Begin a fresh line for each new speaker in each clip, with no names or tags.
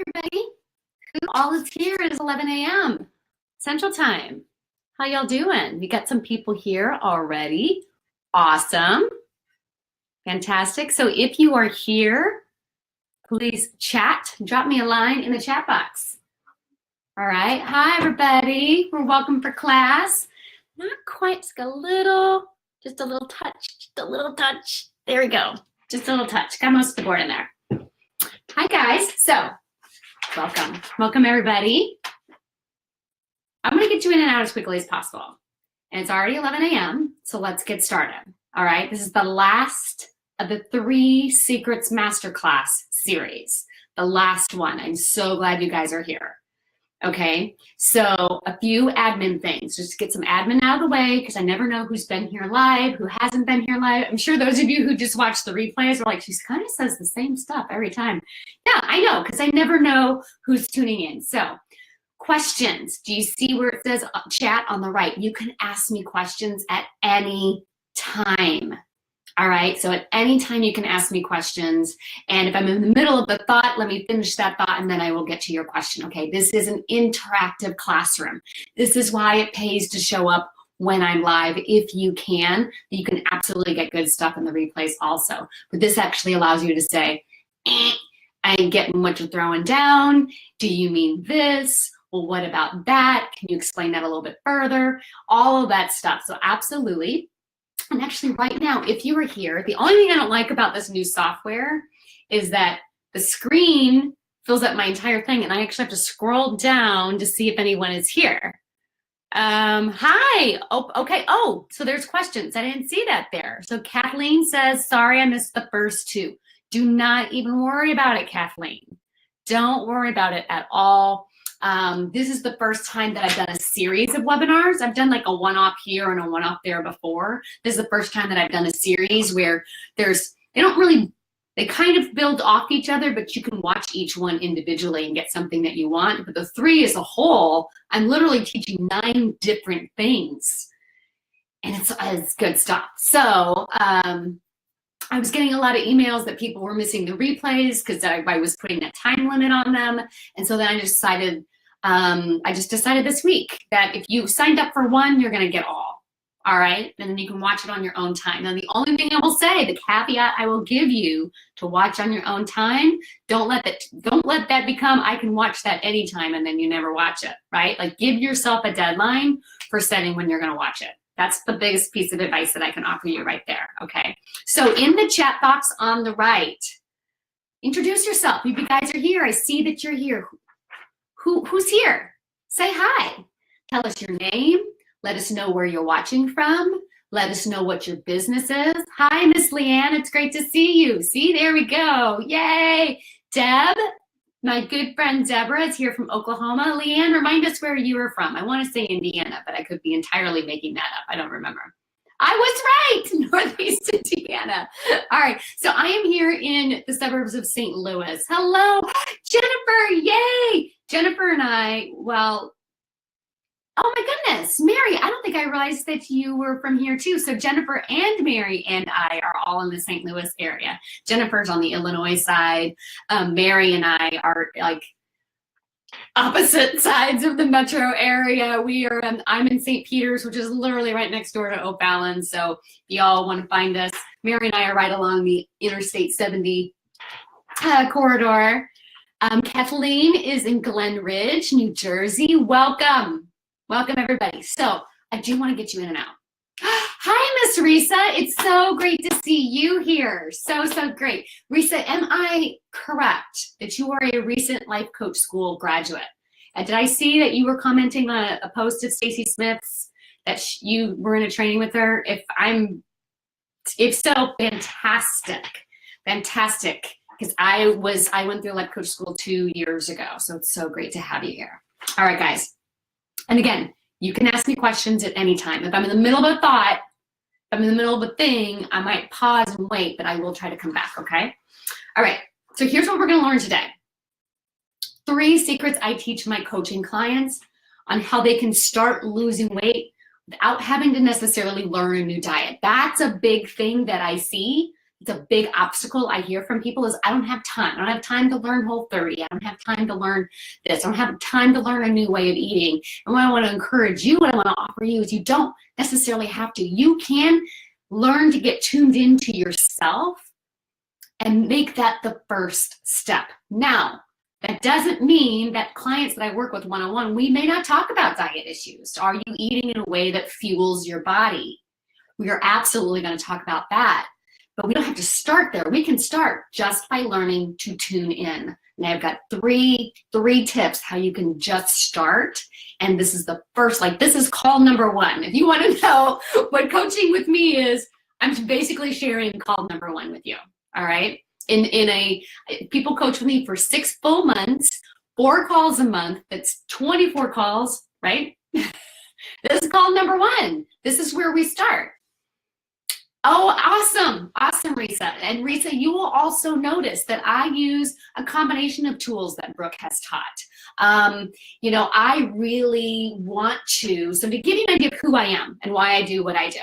everybody. Who all is here? It is 11 a.m. Central Time. How y'all doing? We got some people here already. Awesome. Fantastic. So if you are here, please chat. Drop me a line in the chat box. All right. Hi, everybody. We're welcome for class. Not quite, just a little touch. There we go. Just a little touch. Got most of the board in there. Hi, guys. So welcome. Welcome, everybody. I'm going to get you in and out as quickly as possible. And it's already 11 a.m., so let's get started. All right. This is the last of the 3 Secrets Masterclass series. The last one. I'm so glad you guys are here. Okay, so a few admin things, just to get some admin out of the way, because I never know who's been here live, who hasn't been here live. I'm sure those of you who just watch the replays are like, she kind of says the same stuff every time. Yeah, I know, because I never know who's tuning in. So questions, do you see where it says chat on the right? You can ask me questions at any time. All right, so at any time you can ask me questions. And if I'm in the middle of the thought, let me finish that thought and then I will get to your question. Okay, this is an interactive classroom. This is why it pays to show up when I'm live if you can. You can absolutely get good stuff in the replays also. But this actually allows you to say, I ain't getting what you're throwing down. Do you mean this? Well, what about that? Can you explain that a little bit further? All of that stuff. So absolutely. And actually right now, if you were here, the only thing I don't like about this new software is that the screen fills up my entire thing and I actually have to scroll down to see if anyone is here. Hi. Oh, okay. Oh, so there's questions. I didn't see that there. So Kathleen says, sorry, I missed the first 2. Do not even worry about it, Kathleen. Don't worry about it at all. This is the first time that I've done a series of webinars. I've done like a one-off here and a one-off there before. This is the first time that I've done a series where they kind of build off each other, but you can watch each one individually and get something that you want. But the 3 as a whole, I'm literally teaching 9 different things. And it's good stuff. So I was getting a lot of emails that people were missing the replays because I was putting that time limit on them. And so then I just decided this week that if you signed up for one, you're going to get all. All right. And then you can watch it on your own time. Now, the only thing I will say, the caveat I will give you to watch on your own time, don't let that become, I can watch that anytime and then you never watch it. Right. Like give yourself a deadline for setting when you're going to watch it. That's the biggest piece of advice that I can offer you right there, okay? So in the chat box on the right, introduce yourself. If you guys are here, I see that you're here. Who's here? Say hi. Tell us your name. Let us know where you're watching from. Let us know what your business is. Hi, Miss Leanne. It's great to see you. See, there we go. Yay. Deb, my good friend Deborah is here from Oklahoma. Leanne, remind us where you were from. I want to say Indiana, but I could be entirely making that up. I don't remember. I was right, Northeast Indiana. All right, so I am here in the suburbs of St. Louis. Hello, Jennifer, yay. Jennifer and I, well, oh my goodness, Mary, I don't think I realized that you were from here too. So Jennifer and Mary and I are all in the St. Louis area. Jennifer's on the Illinois side. Mary and I are like opposite sides of the metro area. I'm in St. Peters, which is literally right next door to O'Fallon. So if y'all want to find us, Mary and I are right along the Interstate 70 corridor. Kathleen is in Glen Ridge, New Jersey. Welcome. Welcome, everybody. So I do want to get you in and out. Hi, Miss Risa. It's so great to see you here. So great. Risa, am I correct that you are a recent Life Coach School graduate? And did I see that you were commenting on a post of Stacy Smith's that you were in a training with her? If so, fantastic. Fantastic. Because I went through Life Coach School 2 years ago. So it's so great to have you here. All right, guys. And again, you can ask me questions at any time. If I'm in the middle of a thought, if I'm in the middle of a thing, I might pause and wait, but I will try to come back, okay? All right, so here's what we're gonna learn today. 3 secrets I teach my coaching clients on how they can start losing weight without having to necessarily learn a new diet. That's a big thing that I see it's a big obstacle I hear from people is I don't have time. I don't have time to learn Whole30. I don't have time to learn this. I don't have time to learn a new way of eating. And what I want to encourage you, what I want to offer you is you don't necessarily have to. You can learn to get tuned into yourself and make that the first step. Now, that doesn't mean that clients that I work with one-on-one, we may not talk about diet issues. Are you eating in a way that fuels your body? We are absolutely going to talk about that. But we don't have to start there. We can start just by learning to tune in. And I've got three tips how you can just start. And this is the first, this is call number one. If you want to know what coaching with me is, I'm basically sharing call number one with you. All right. People coach with me for 6 full months, 4 calls a month. That's 24 calls, right? This is call number one. This is where we start. Oh, awesome. Awesome, Risa. And Risa, you will also notice that I use a combination of tools that Brooke has taught. I really want to give you an idea of who I am and why I do what I do.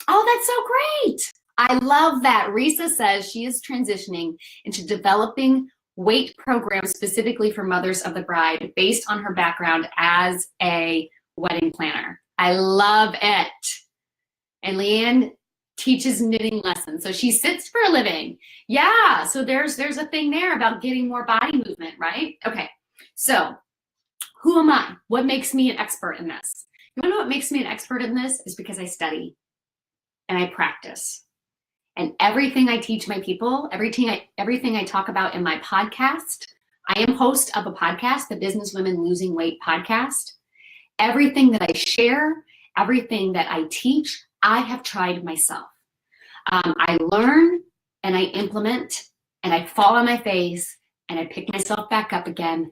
Oh, that's so great. I love that. Risa says she is transitioning into developing weight programs specifically for mothers of the bride based on her background as a wedding planner. I love it. And Leanne teaches knitting lessons. So she sits for a living. Yeah, so there's a thing there about getting more body movement, right? Okay, so who am I? What makes me an expert in this? You wanna know what makes me an expert in this? Is because I study and I practice. And everything I teach my people, everything I talk about in my podcast, I am host of a podcast, the Business Women Losing Weight podcast. Everything that I share, everything that I teach, I have tried myself. I learn and I implement and I fall on my face and I pick myself back up again,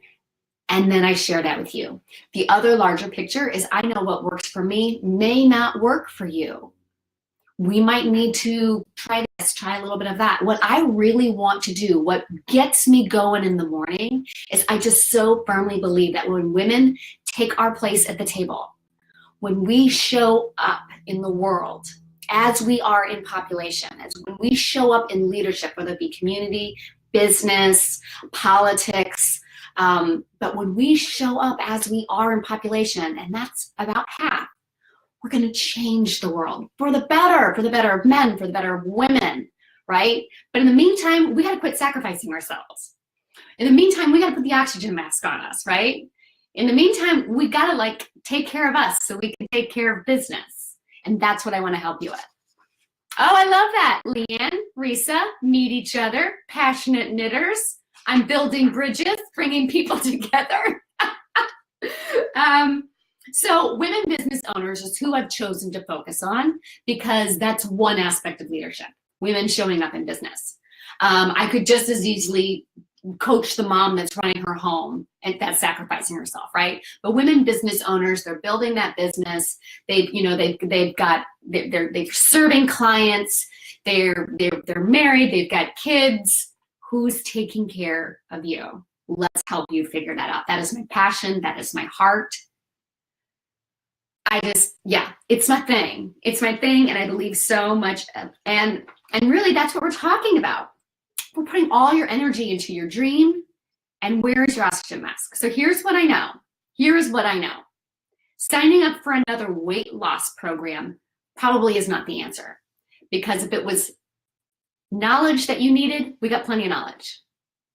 and then I share that with you. The other larger picture is I know what works for me may not work for you. We might need to try this, try a little bit of that. What I really want to do, what gets me going in the morning, is I just so firmly believe that when women take our place at the table, when we show up in the world as we are in population, as when we show up in leadership, whether it be community, business, politics, but when we show up as we are in population, and that's about half, we're going to change the world for the better of men, for the better of women, right? But in the meantime, we got to quit sacrificing ourselves. In the meantime, we got to put the oxygen mask on us, right? In the meantime, we got to take care of us so we can take care of business. And that's what I want to help you with. Oh, I love that. Leanne, Risa, meet each other, passionate knitters. I'm building bridges, bringing people together. So women business owners is who I've chosen to focus on because that's one aspect of leadership, women showing up in business. I could just as easily coach the mom that's running her home and that's sacrificing herself, right? But women business owners, they're building that business. They're serving clients. They're married. They've got kids. Who's taking care of you? Let's help you figure that out. That is my passion. That is my heart. It's my thing. It's my thing, and I believe so much. And really, that's what we're talking about. We're putting all your energy into your dream, and where is your oxygen mask? So here's what I know. Here is what I know. Signing up for another weight loss program probably is not the answer, because if it was knowledge that you needed, we got plenty of knowledge.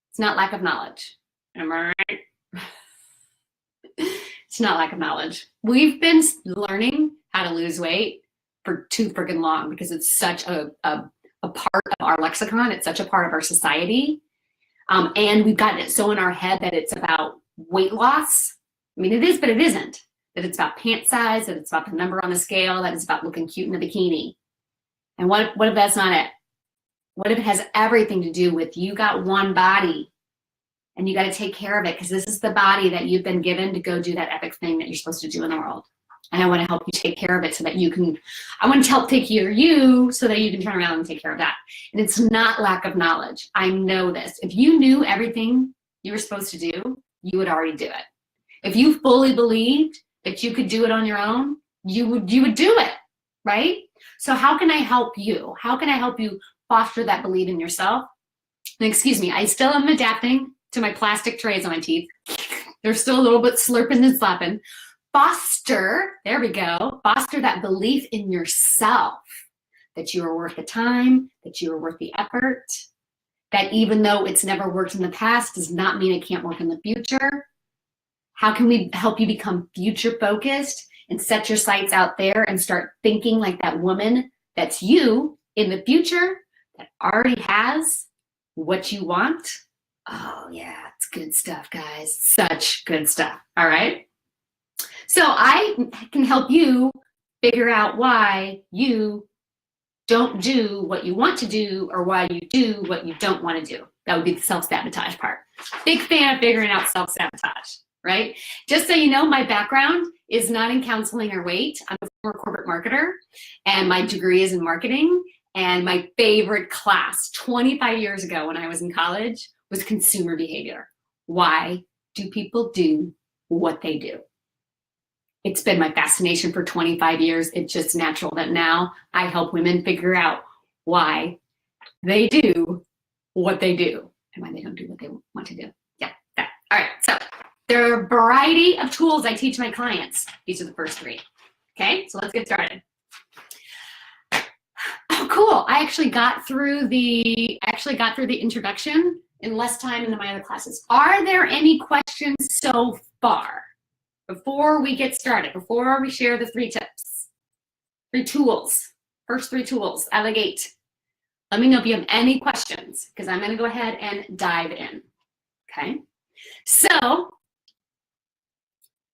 It's not lack of knowledge. Am I right? It's not lack of knowledge. We've been learning how to lose weight for too freaking long because it's such a part of our lexicon. It's such a part of our society. And we've gotten it so in our head that it's about weight loss. I mean, it is, but it isn't. That it's about pant size, that it's about the number on the scale, that it's about looking cute in a bikini. And what if that's not it? What if it has everything to do with you got one body and you got to take care of it because this is the body that you've been given to go do that epic thing that you're supposed to do in the world. And I want to help you take care of it so that you can, I want to help take care of you so that you can turn around and take care of that. And it's not lack of knowledge. I know this. If you knew everything you were supposed to do, you would already do it. If you fully believed that you could do it on your own, you would do it, right? So how can I help you? How can I help you foster that belief in yourself? And excuse me, I still am adapting to my plastic trays on my teeth. They're still a little bit slurping and slapping. Foster, there we go, foster that belief in yourself, that you are worth the time, that you are worth the effort, that even though it's never worked in the past does not mean it can't work in the future. How can we help you become future focused and set your sights out there and start thinking like that woman that's you in the future that already has what you want? Oh yeah, it's good stuff, guys. Such good stuff. All right. So I can help you figure out why you don't do what you want to do or why you do what you don't want to do. That would be the self-sabotage part. Big fan of figuring out self-sabotage, right? Just so you know, my background is not in counseling or weight. I'm a former corporate marketer, and my degree is in marketing. And my favorite class 25 years ago when I was in college was consumer behavior. Why do people do what they do? It's been my fascination for 25 years. It's just natural that now I help women figure out why they do what they do and why they don't do what they want to do. Yeah, that. All right, so there are a variety of tools I teach my clients. These are the first three. Okay, so let's get started. Oh, cool. I actually got through the introduction in less time than my other classes. Are there any questions so far? Before we get started, before we share the three tips, three tools, first three tools out of the gate, let me know if you have any questions because I'm going to go ahead and dive in. Okay. So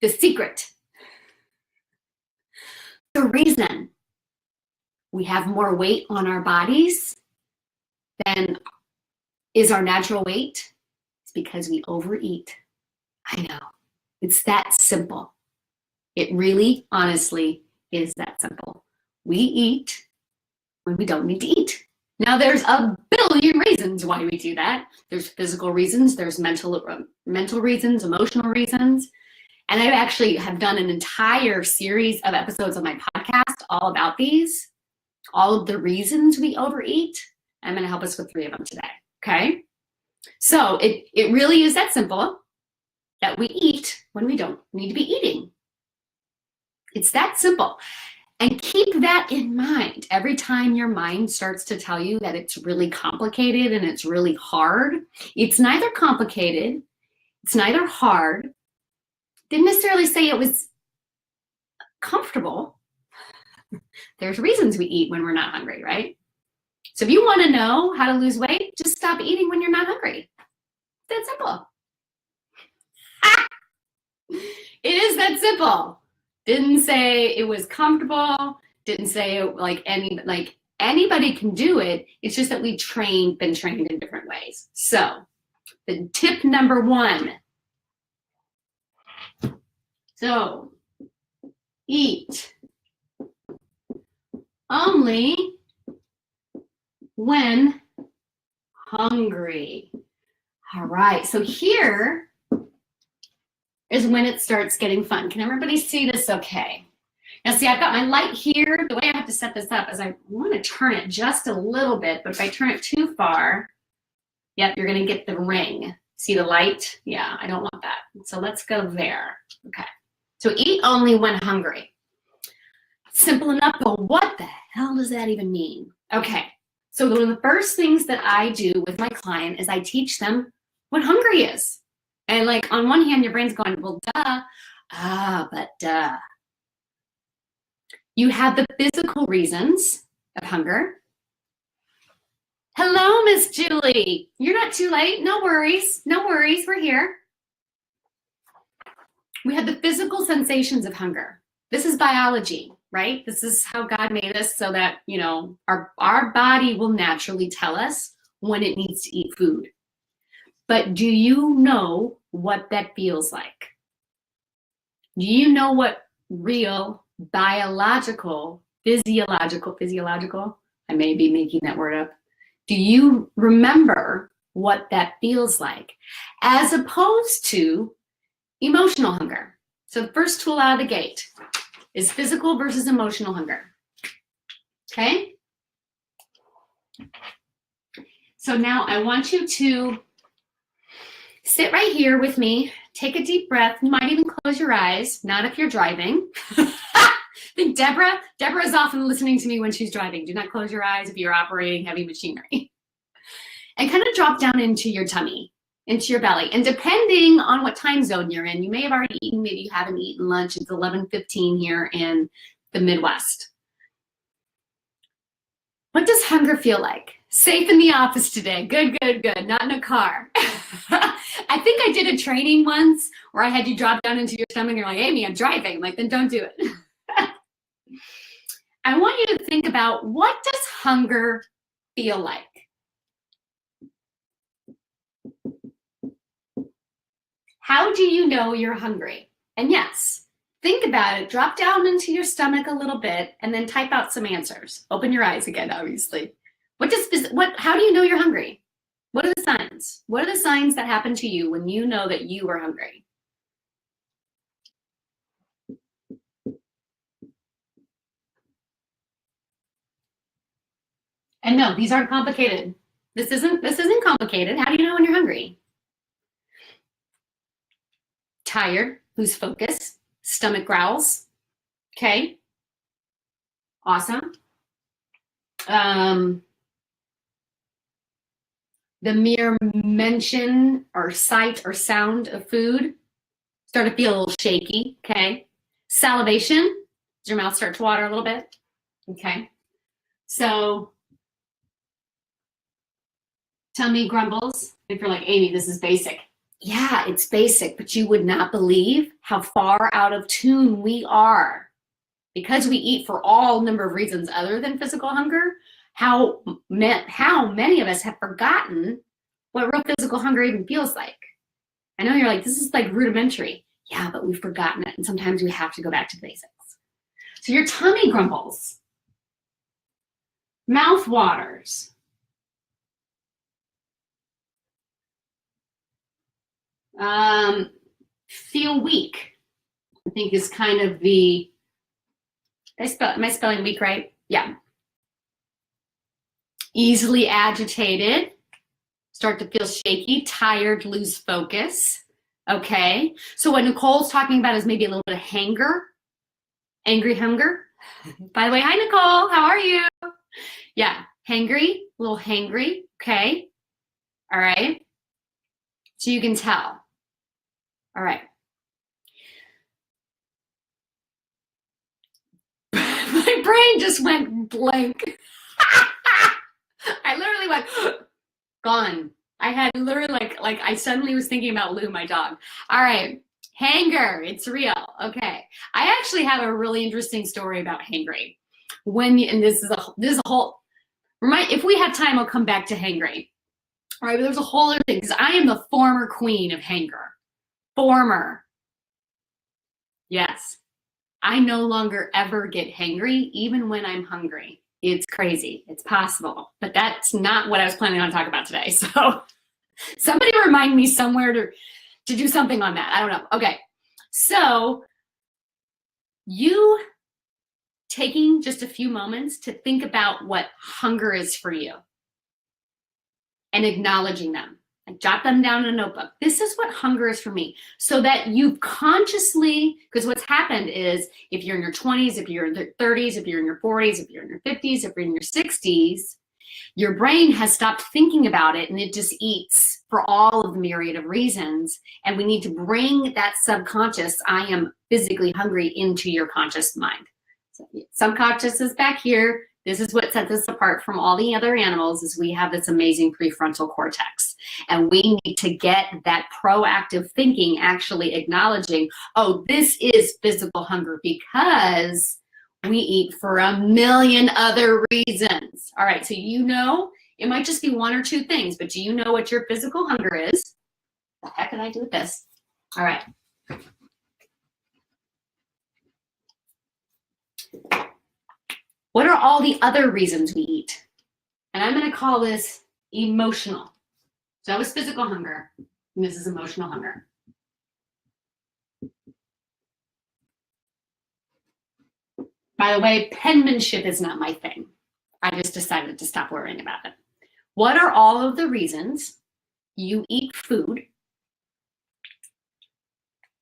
the secret, the reason we have more weight on our bodies than is our natural weight is because we overeat. I know. It's that simple. It really, honestly, is that simple. We eat when we don't need to eat. Now, there's a billion reasons why we do that. There's physical reasons, there's mental reasons, emotional reasons. And I actually have done an entire series of episodes on my podcast all about these, all of the reasons we overeat. I'm going to help us with three of them today, okay? So it really is that simple. That we eat when we don't need to be eating. It's that simple. And keep that in mind. Every time your mind starts to tell you that it's really complicated and it's really hard, it's neither complicated, it's neither hard. Didn't necessarily say it was comfortable. There's reasons we eat when we're not hungry, right? So if you want to know how to lose weight, just stop eating when you're not hungry. It's that simple. It is that simple. Didn't say it was comfortable. Didn't say it like anybody can do it. It's just that we've been trained in different ways. So the tip number one. So eat only when hungry. All right. So here is when it starts getting fun. Can everybody see this okay? Now see, I've got my light here. The way I have to set this up is I want to turn it just a little bit, but if I turn it too far, yep, you're gonna get the ring. See the light? Yeah, I don't want that. So let's go there. Okay, so eat only when hungry. Simple enough, but what the hell does that even mean? Okay, so one of the first things that I do with my client is I teach them what hungry is. And like on one hand, your brain's going, well, duh. But duh. You have the physical reasons of hunger. Hello, Miss Julie. You're not too late. No worries. No worries. We're here. We have the physical sensations of hunger. This is biology, right? This is how God made us so that, you know, our body will naturally tell us when it needs to eat food. But do you know what that feels like? Do you know what real biological, physiological, I may be making that word up. Do you remember what that feels like? As opposed to emotional hunger. So the first tool out of the gate is physical versus emotional hunger. Okay? So now I want you to sit right here with me. Take a deep breath. You might even close your eyes, not if you're driving. I think Deborah's often listening to me when she's driving. Do not close your eyes if you're operating heavy machinery. And kind of drop down into your tummy, into your belly. And depending on what time zone you're in, you may have already eaten, maybe you haven't eaten lunch. It's 11:15 here in the Midwest. What does hunger feel like? Safe in the office today. Good, good, good. Not in a car. I think I did a training once where I had you drop down into your stomach and you're like, Amy, I'm driving. I'm like, then don't do it. I want you to think about, what does hunger feel like? How do you know you're hungry? And yes, think about it. Drop down into your stomach a little bit and then type out some answers. Open your eyes again, obviously. How do you know you're hungry? What are the signs? What are the signs that happen to you when you know that you are hungry? And no, these aren't complicated. This isn't complicated. How do you know when you're hungry? Tired, lose focus, stomach growls. Okay. Awesome. The mere mention or sight or sound of food, start to feel a little shaky, okay? Salivation, does your mouth start to water a little bit? Okay. So, tummy grumbles. If you're like, Amy, this is basic. Yeah, it's basic, but you would not believe how far out of tune we are. Because we eat for all number of reasons other than physical hunger, how many of us have forgotten what real physical hunger even feels like. I know you're like, this is like rudimentary. Yeah, but we've forgotten it. And sometimes we have to go back to the basics. So your tummy grumbles, mouth waters, feel weak, I think is kind of the, am I spelling weak right? Yeah. Easily agitated, start to feel shaky, tired, lose focus. Okay. So what Nicole's talking about is maybe a little bit of hanger, angry hunger. By the way, hi, Nicole. How are you? Yeah. Hangry, a little hangry. Okay. All right. So you can tell. All right. My brain just went blank. I literally went gone. I had literally like I suddenly was thinking about Lou, my dog. All right, hanger, it's real. Okay, I actually have a really interesting story about hangry. And this is a whole. If we have time, I'll come back to hangry. All right, but there's a whole other thing because I am the former queen of hanger. Former. Yes, I no longer ever get hangry, even when I'm hungry. It's crazy. It's possible, but that's not what I was planning on talking about today. So somebody remind me somewhere to do something on that. I don't know. Okay. So you taking just a few moments to think about what hunger is for you and acknowledging them. Like jot them down in a notebook. This is what hunger is for me. So that you consciously, because what's happened is if you're in your 20s, if you're in your 30s, if you're in your 40s, if you're in your 50s, if you're in your 60s, your brain has stopped thinking about it and it just eats for all of the myriad of reasons. And we need to bring that subconscious, I am physically hungry, into your conscious mind. So subconscious is back here. This is what sets us apart from all the other animals is we have this amazing prefrontal cortex. And we need to get that proactive thinking actually acknowledging, oh, this is physical hunger because we eat for a million other reasons. All right, so you know, it might just be one or two things, but do you know what your physical hunger is? What the heck did I do with this? All right. What are all the other reasons we eat? And I'm going to call this emotional. So that was physical hunger, and this is emotional hunger. By the way, penmanship is not my thing. I just decided to stop worrying about it. What are all of the reasons you eat food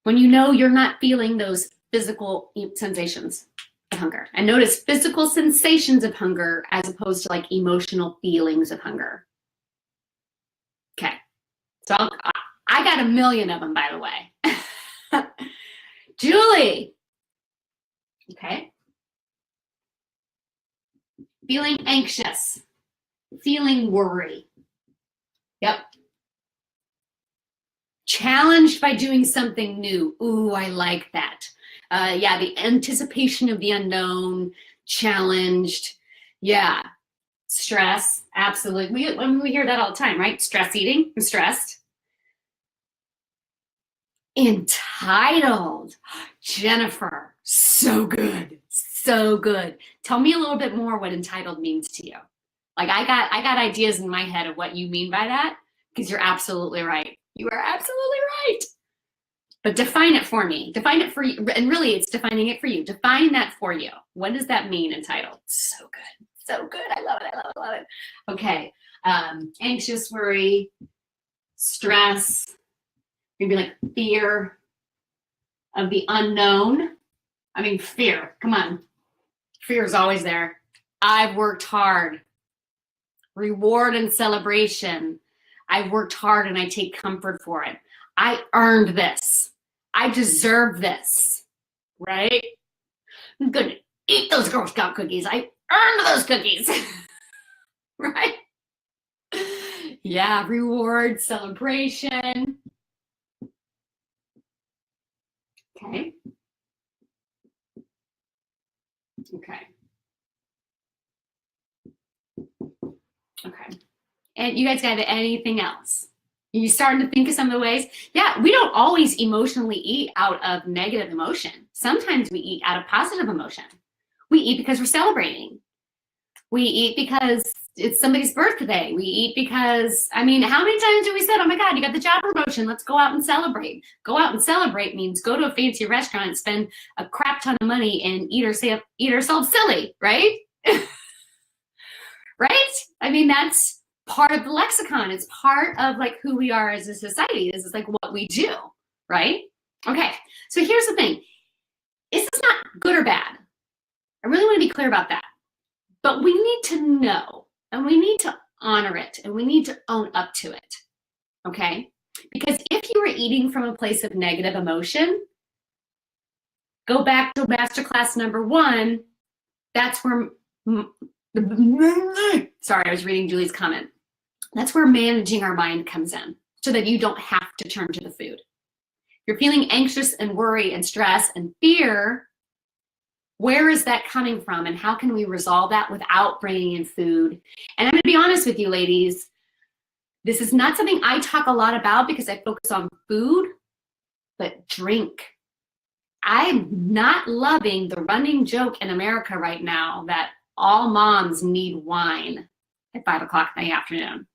when you know you're not feeling those physical sensations of hunger? And notice physical sensations of hunger as opposed to like emotional feelings of hunger. Okay, so I got a million of them, by the way. Julie, okay. Feeling anxious, feeling worry. Yep. Challenged by doing something new. Ooh, I like that. Yeah, the anticipation of the unknown, challenged. Yeah, stress, absolutely. We hear that all the time, right? Stress eating, I'm stressed. Entitled. Jennifer, so good, so good. Tell me a little bit more what entitled means to you. Like I got ideas in my head of what you mean by that, because you're absolutely right. You are absolutely right. But define it for me. Define it for you. And really, it's defining it for you. Define that for you. What does that mean, entitled? So good. So good. I love it. I love it. I love it. Okay. Anxious, worry, stress, maybe like fear of the unknown. I mean, fear. Come on. Fear is always there. I've worked hard. Reward and celebration. I've worked hard and I take comfort for it. I earned this. I deserve this, right? I'm gonna eat those Girl Scout cookies. I earned those cookies, right? Yeah, reward, celebration. Okay. Okay. Okay. And you guys got anything else? You starting to think of some of the ways? Yeah, we don't always emotionally eat out of negative emotion. Sometimes we eat out of positive emotion. We eat because we're celebrating. We eat because it's somebody's birthday. We eat because, I mean, how many times do we said, oh my God, you got the job promotion, let's go out and celebrate. Go out and celebrate means go to a fancy restaurant, spend a crap ton of money and eat ourselves silly, right? Right? I mean, that's part of the lexicon. It's part of like who we are as a society. This is like what we do, right? Okay, so here's the thing. This is not good or bad. I really want to be clear about that. But we need to know, and we need to honor it, and we need to own up to it, okay? Because if you are eating from a place of negative emotion, go back to masterclass number 1. That's where, sorry, I was reading Julie's comment. That's where managing our mind comes in, so that you don't have to turn to the food. If you're feeling anxious and worry and stress and fear, where is that coming from, and how can we resolve that without bringing in food? And I'm going to be honest with you, ladies. This is not something I talk a lot about because I focus on food, but drink. I'm not loving the running joke in America right now that all moms need wine at 5 o'clock in the afternoon.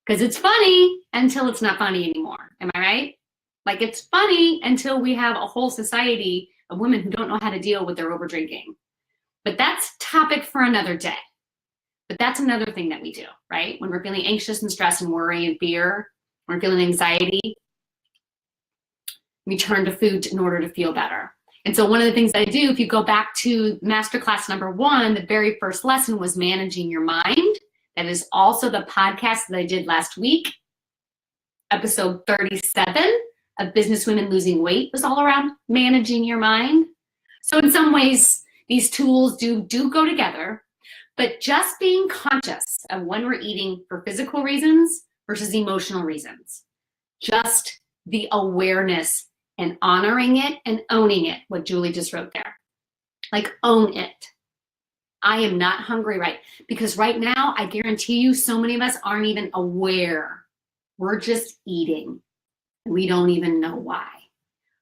Because it's funny until it's not funny anymore. Am I right? Like, it's funny until we have a whole society of women who don't know how to deal with their over drinking. But that's topic for another day. But that's another thing that we do, right? When we're feeling anxious and stress and worry and fear, when we're feeling anxiety, we turn to food in order to feel better. And so one of the things that I do, if you go back to masterclass number 1, the very first lesson was managing your mind. That is also the podcast that I did last week. Episode 37 of Business Women Losing Weight was all around managing your mind. So in some ways, these tools do go together, but just being conscious of when we're eating for physical reasons versus emotional reasons. Just the awareness and honoring it and owning it, what Julie just wrote there. Like, own it. I am not hungry, right? Because right now, I guarantee you, so many of us aren't even aware. We're just eating. We don't even know why.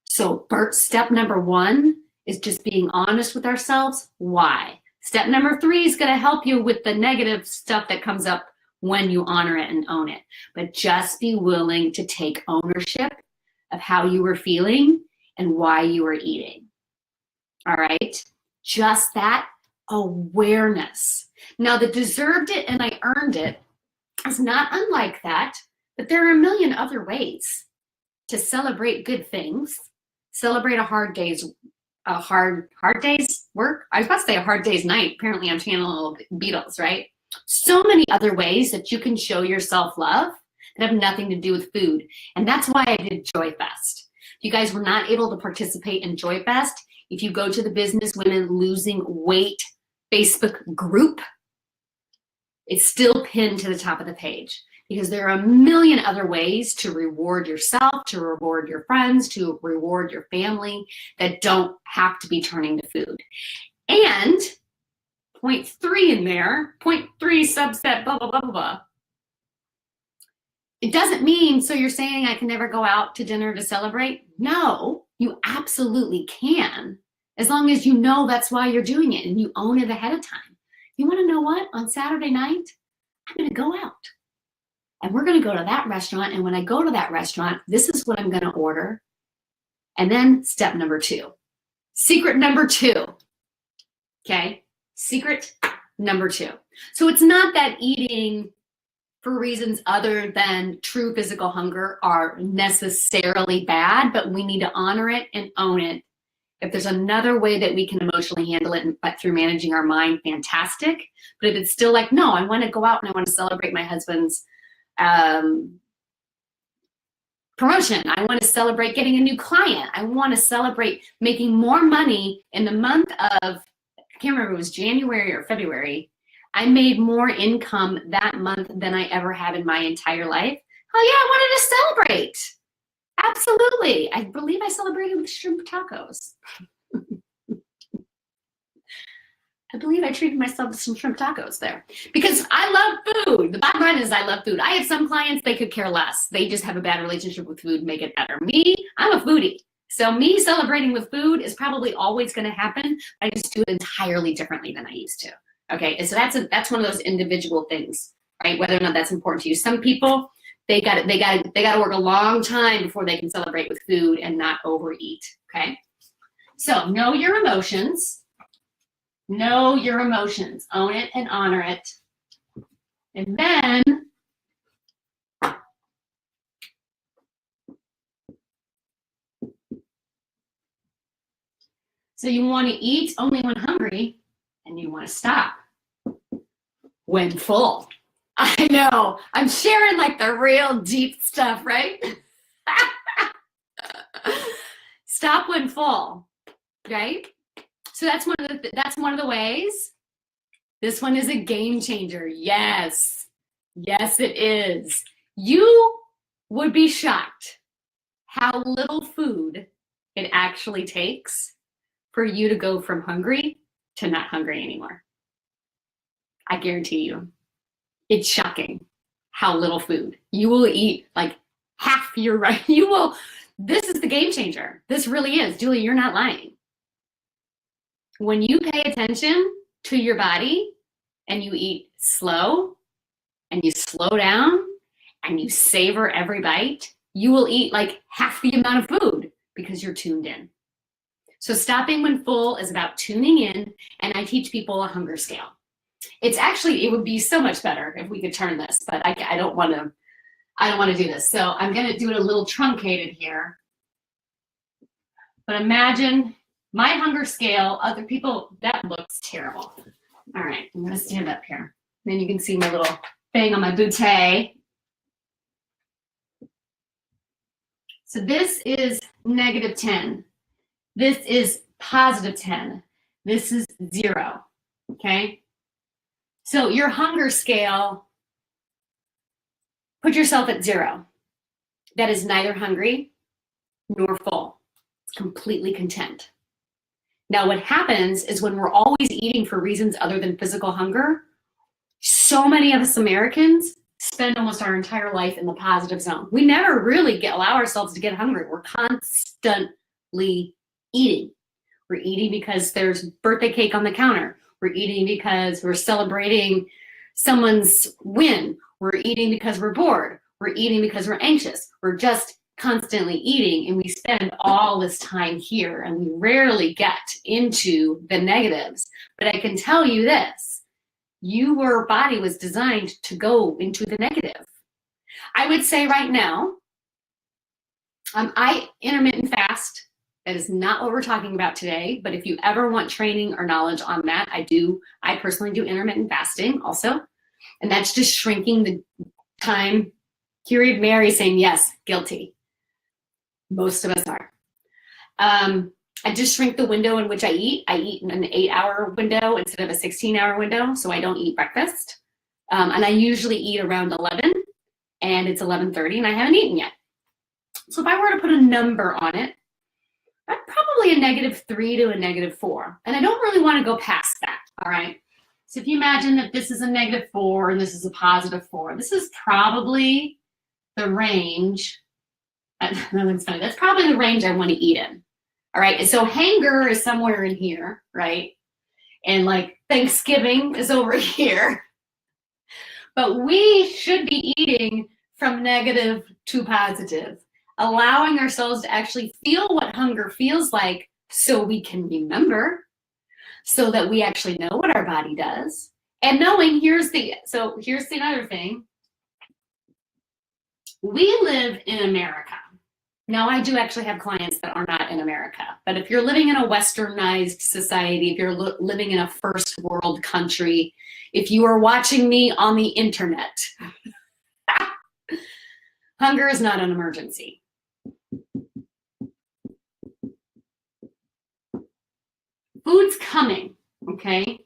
So step number 1 is just being honest with ourselves. Why? Step number 3 is going to help you with the negative stuff that comes up when you honor it and own it. But just be willing to take ownership of how you were feeling and why you were eating. All right? Just that awareness. Now, the deserved it and I earned it is not unlike that, but there are a million other ways to celebrate good things, celebrate a hard day's work. I was about to say a hard day's night. Apparently I'm channeling Beatles, right? So many other ways that you can show yourself love that have nothing to do with food. And that's why I did Joy Fest. If you guys were not able to participate in Joy Fest, if you go to the Business Women Losing Weight Facebook group, it's still pinned to the top of the page, because there are a million other ways to reward yourself, to reward your friends, to reward your family that don't have to be turning to food. And point 3 in there, point 3 subset, blah, blah, blah, blah, blah. It doesn't mean, so you're saying I can never go out to dinner to celebrate? No, you absolutely can, as long as you know that's why you're doing it and you own it ahead of time. You want to know what? On Saturday night, I'm going to go out. And we're going to go to that restaurant. And when I go to that restaurant, this is what I'm going to order. And then step number 2. Secret number 2. Okay? Secret number 2. So it's not that eating for reasons other than true physical hunger are necessarily bad, but we need to honor it and own it. If there's another way that we can emotionally handle it but through managing our mind, fantastic. But if it's still like, no, I want to go out and I want to celebrate my husband's promotion. I want to celebrate getting a new client. I want to celebrate making more money in the month of, I can't remember if it was January or February. I made more income that month than I ever had in my entire life. Oh yeah, I wanted to celebrate. Absolutely. I believe I celebrated with shrimp tacos. I believe I treated myself to some shrimp tacos there because I love food. The bottom line is I love food. I have some clients, they could care less. They just have a bad relationship with food, make it better. Me, I'm a foodie. So me celebrating with food is probably always going to happen. I just do it entirely differently than I used to. Okay, and so that's one of those individual things, right? Whether or not that's important to you. Some people, they got to work a long time before they can celebrate with food and not overeat. Okay, so know your emotions. Know your emotions. Own it and honor it. And then so you want to eat only when hungry, and you want to stop when full. I know. I'm sharing like the real deep stuff, right? Stop when full, right? So that's one of the ways. This one is a game changer. Yes. Yes, it is. You would be shocked how little food it actually takes for you to go from hungry to not hungry anymore. I guarantee you. It's shocking how little food. You will eat like half your right. This is the game changer. This really is. Julie, you're not lying. When you pay attention to your body and you eat slow and you slow down and you savor every bite, you will eat like half the amount of food because you're tuned in. So stopping when full is about tuning in, and I teach people a hunger scale. It would be so much better if we could turn this, but I don't want to do this. So I'm going to do it a little truncated here. But imagine my hunger scale, other people, that looks terrible. All right, I'm going to stand up here. Then you can see my little thing on my bootay. So this is -10. This is +10. This is 0, okay? So your hunger scale, put yourself at 0. That is neither hungry nor full. It's completely content. Now what happens is when we're always eating for reasons other than physical hunger, so many of us Americans spend almost our entire life in the positive zone. We never really allow ourselves to get hungry. We're constantly eating. We're eating because there's birthday cake on the counter. We're eating because we're celebrating someone's win. We're eating because we're bored. We're eating because we're anxious. We're just constantly eating and we spend all this time here and we rarely get into the negatives. But I can tell you this, your body was designed to go into the negative. I would say right now, I intermittent fast. That is not what we're talking about today, but if you ever want training or knowledge on that, I personally do intermittent fasting also. And that's just shrinking the time. Period. Mary saying yes, guilty. Most of us are. I just shrink the window in which I eat. I eat in an 8-hour window instead of a 16-hour window, so I don't eat breakfast. And I usually eat around 11, and it's 11:30, and I haven't eaten yet. So if I were to put a number on it, I'm probably a -3 to a -4. And I don't really want to go past that, all right? So if you imagine that this is a -4 and this is a +4, this is probably the range. That's funny. That's probably the range I want to eat in. All right. And so hunger is somewhere in here, right? And like Thanksgiving is over here. But we should be eating from negative to positive, allowing ourselves to actually feel what hunger feels like so we can remember, so that we actually know what our body does. And knowing, here's the other thing. We live in America. Now, I do actually have clients that are not in America, but if you're living in a westernized society, if you're living in a first world country, if you are watching me on the internet, hunger is not an emergency. Food's coming, okay?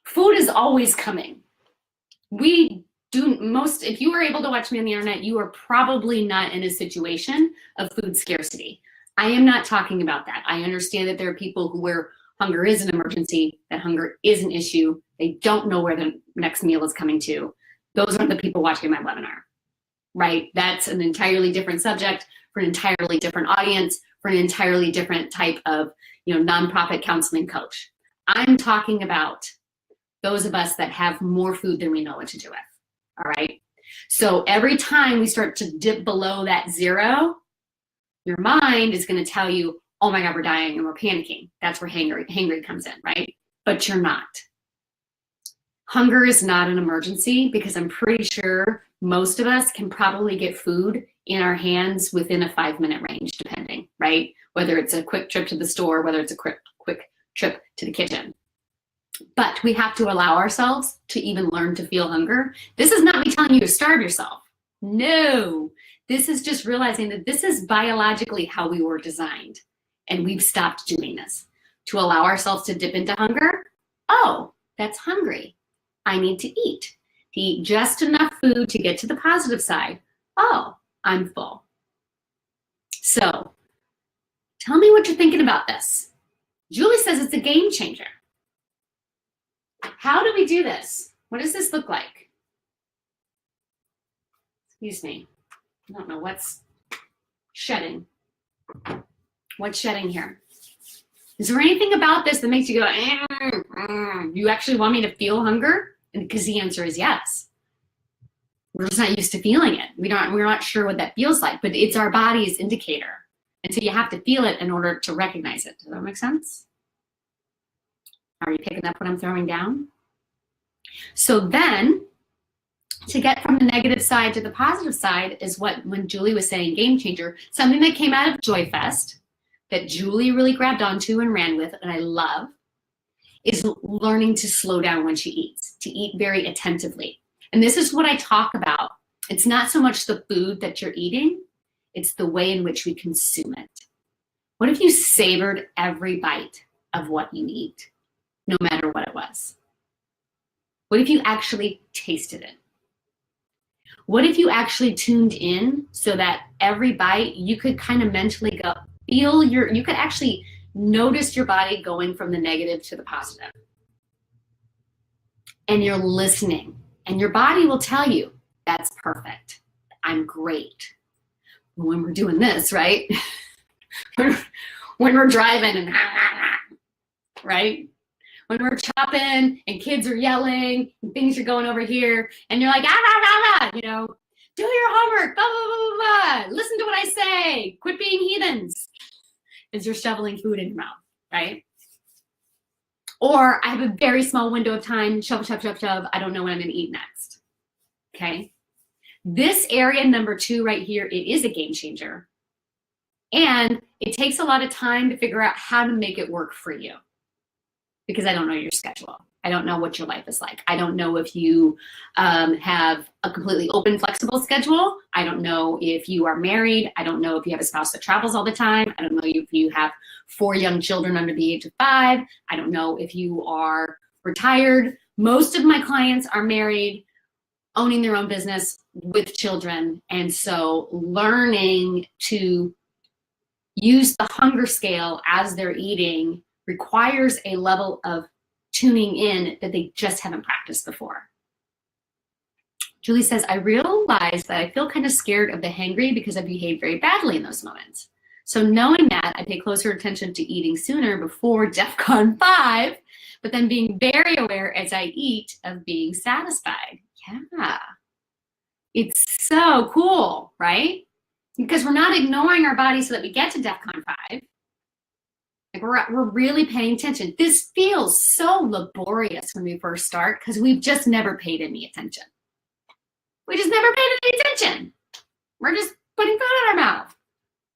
Food is always coming. If you are able to watch me on the internet, you are probably not in a situation of food scarcity. I am not talking about that. I understand that there are people where hunger is an emergency, that hunger is an issue. They don't know where the next meal is coming to. Those aren't the people watching my webinar, right? That's an entirely different subject for an entirely different audience, for an entirely different type of, nonprofit counseling coach. I'm talking about those of us that have more food than we know what to do with. All right. So every time we start to dip below that 0, your mind is going to tell you, oh my God, we're dying and we're panicking. That's where hangry comes in, right? But you're not. Hunger is not an emergency because I'm pretty sure most of us can probably get food in our hands within a 5-minute range, depending, right? Whether it's a quick trip to the store, whether it's a quick trip to the kitchen. But we have to allow ourselves to even learn to feel hunger. This is not me telling you to starve yourself. No, this is just realizing that this is biologically how we were designed. And we've stopped doing this. To allow ourselves to dip into hunger, oh, that's hungry. I need to eat. To eat just enough food to get to the positive side. Oh, I'm full. So, tell me what you're thinking about this. Julie says it's a game changer. How do we do this? What does this look like? Excuse me. I don't know what's shedding. What's shedding here? Is there anything about this that makes you go, you actually want me to feel hunger? And because the answer is yes. We're just not used to feeling it. We're not sure what that feels like, but it's our body's indicator. And so you have to feel it in order to recognize it. Does that make sense? Are you picking up what I'm throwing down? So then, to get from the negative side to the positive side is when Julie was saying game changer, something that came out of Joy Fest that Julie really grabbed onto and ran with, and I love, is learning to slow down when she eats, to eat very attentively. And this is what I talk about. It's not so much the food that you're eating, it's the way in which we consume it. What if you savored every bite of what you eat, no matter what it was? What if you actually tasted it? What if you actually tuned in so that every bite you could kind of mentally go, you could actually notice your body going from the negative to the positive. And you're listening, and your body will tell you, that's perfect. I'm great. When we're doing this, right? when we're driving and right? When we're chopping and kids are yelling and things are going over here and you're like, Do your homework, blah, blah, blah, blah, blah. Listen to what I say. Quit being heathens. As you're shoveling food in your mouth, right? Or I have a very small window of time, shove, shove, shove, shove. I don't know what I'm going to eat next. Okay. This area number 2 right here, it is a game changer. And it takes a lot of time to figure out how to make it work for you, because I don't know your schedule. I don't know what your life is like. I don't know if you have a completely open, flexible schedule. I don't know if you are married. I don't know if you have a spouse that travels all the time. I don't know if you have 4 young children under the age of 5. I don't know if you are retired. Most of my clients are married, owning their own business with children. And so learning to use the hunger scale as they're eating requires a level of tuning in that they just haven't practiced before. Julie says, I realize that I feel kind of scared of the hangry because I behave very badly in those moments. So knowing that, I pay closer attention to eating sooner before DEFCON 5, but then being very aware as I eat of being satisfied. Yeah, it's so cool, right? Because we're not ignoring our body so that we get to DEFCON 5. Like we're really paying attention. This feels so laborious when we first start because we've just never paid any attention. We just never paid any attention. We're just putting food in our mouth.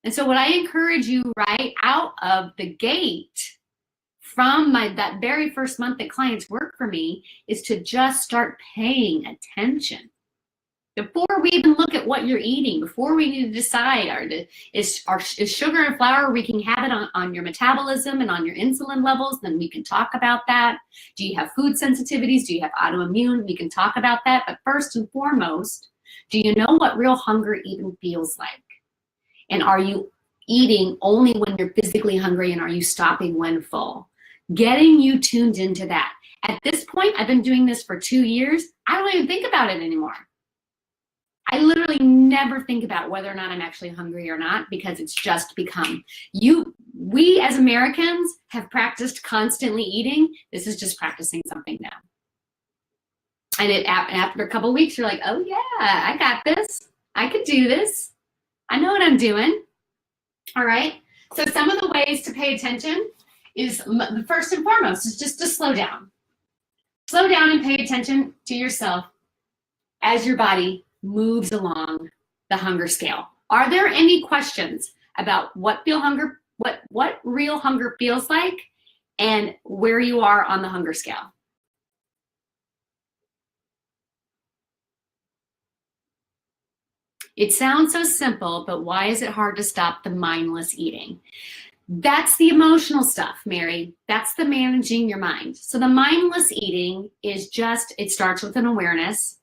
And so what I encourage you right out of the gate from that very first month that clients work for me is to just start paying attention. Before we even look at what you're eating, before we need to decide, is sugar and flour wreaking havoc on your metabolism and on your insulin levels, then we can talk about that. Do you have food sensitivities? Do you have autoimmune? We can talk about that. But first and foremost, do you know what real hunger even feels like? And are you eating only when you're physically hungry, and are you stopping when full? Getting you tuned into that. At this point, I've been doing this for 2 years. I don't even think about it anymore. I literally never think about whether or not I'm actually hungry or not, because it's just become we as Americans have practiced constantly eating. This is just practicing something now. And after a couple of weeks, you're like, oh yeah, I got this. I could do this. I know what I'm doing. All right. So some of the ways to pay attention is, the first and foremost is just to slow down. Slow down and pay attention to yourself as your body moves along the hunger scale. Are there any questions about what real hunger feels like and where you are on the hunger scale? It sounds so simple, but why is it hard to stop the mindless eating? That's the emotional stuff, Mary. That's the managing your mind. So the mindless eating is just, it starts with an awareness.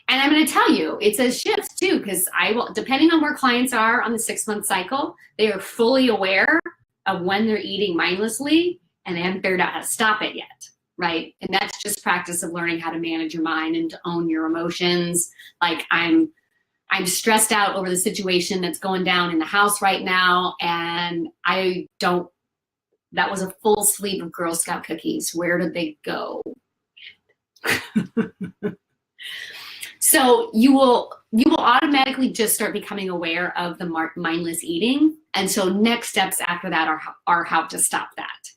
And I'm going to tell you, it's a shift too, because depending on where clients are on the 6-month cycle, they are fully aware of when they're eating mindlessly, and they haven't figured out how to stop it yet, right? And that's just practice of learning how to manage your mind and to own your emotions. Like I'm stressed out over the situation that's going down in the house right now, and that was a full sleeve of Girl Scout cookies. Where did they go? So you will automatically just start becoming aware of the mindless eating. And so next steps after that are how to stop that.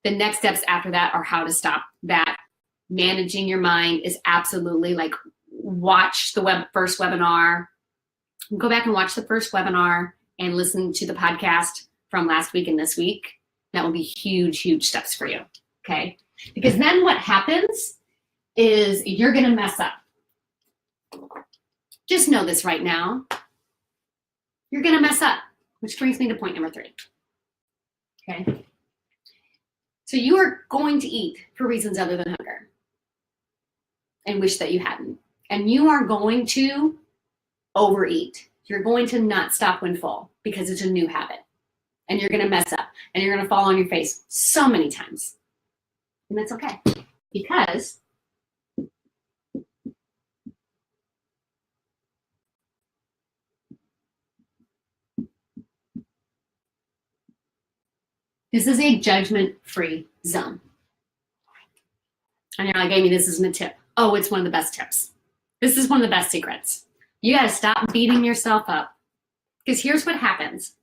The next steps after that are how to stop that. Managing your mind is absolutely like, watch the first webinar. Go back and watch the first webinar and listen to the podcast from last week and this week. That will be huge, huge steps for you, okay? Because then what happens is you're gonna mess up. Just know this right now. You're gonna mess up, which brings me to point number 3, okay? So you are going to eat for reasons other than hunger and wish that you hadn't. And you are going to overeat. You're going to not stop when full because it's a new habit. And you're going to mess up and you're going to fall on your face so many times. And that's okay, because this is a judgment-free zone. And you're like, Amy, this isn't a tip. Oh, it's one of the best tips. This is one of the best secrets. You got to stop beating yourself up. Because here's what happens.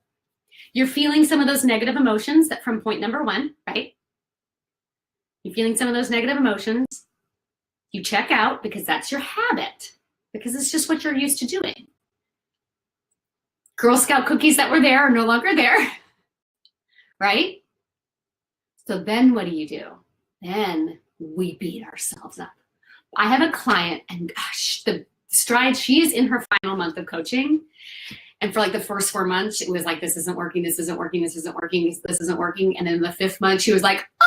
You're feeling some of those negative emotions that from point number 1, right? You're feeling some of those negative emotions. You check out because that's your habit, because it's just what you're used to doing. Girl Scout cookies that were there are no longer there, right? So then what do? Then we beat ourselves up. I have a client, and gosh, the stride, she is in her final month of coaching. And for like the first 4 months, it was like, this isn't working, this isn't working, this isn't working, this isn't working. And then the 5th month, she was like, ah!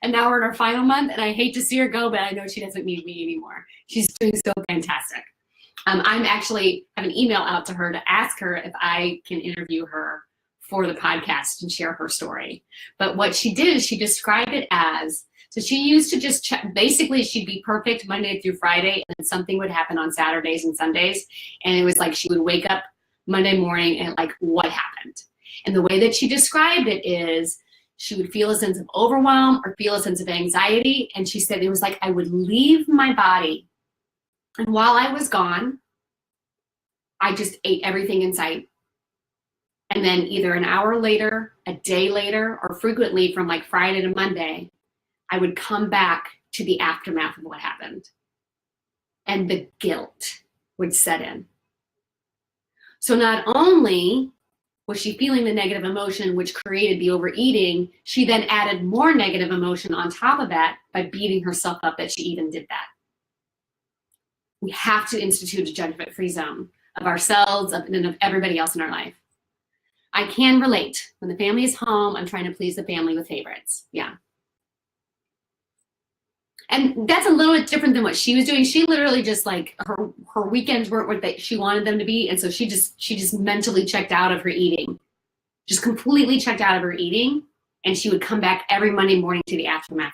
And now we're in our final month, and I hate to see her go, but I know she doesn't need me anymore. She's doing so fantastic. I'm actually have an email out to her to ask her if I can interview her for the podcast and share her story. But what she did is she described it as, so she used to just check, basically she'd be perfect Monday through Friday, and then something would happen on Saturdays and Sundays. And it was like she would wake up Monday morning and like, what happened? And the way that she described it is she would feel a sense of overwhelm or feel a sense of anxiety. And she said it was like I would leave my body, and while I was gone, I just ate everything in sight. And then either an hour later, a day later, or frequently from like Friday to Monday, I would come back to the aftermath of what happened. And the guilt would set in. So not only was she feeling the negative emotion, which created the overeating, she then added more negative emotion on top of that by beating herself up that she even did that. We have to institute a judgment-free zone of ourselves and of everybody else in our life. I can relate. When the family is home, I'm trying to please the family with favorites. Yeah. And that's a little bit different than what she was doing. She literally just like her weekends weren't what she wanted them to be. And so she just mentally checked out of her eating, just completely checked out of her eating. And she would come back every Monday morning to the aftermath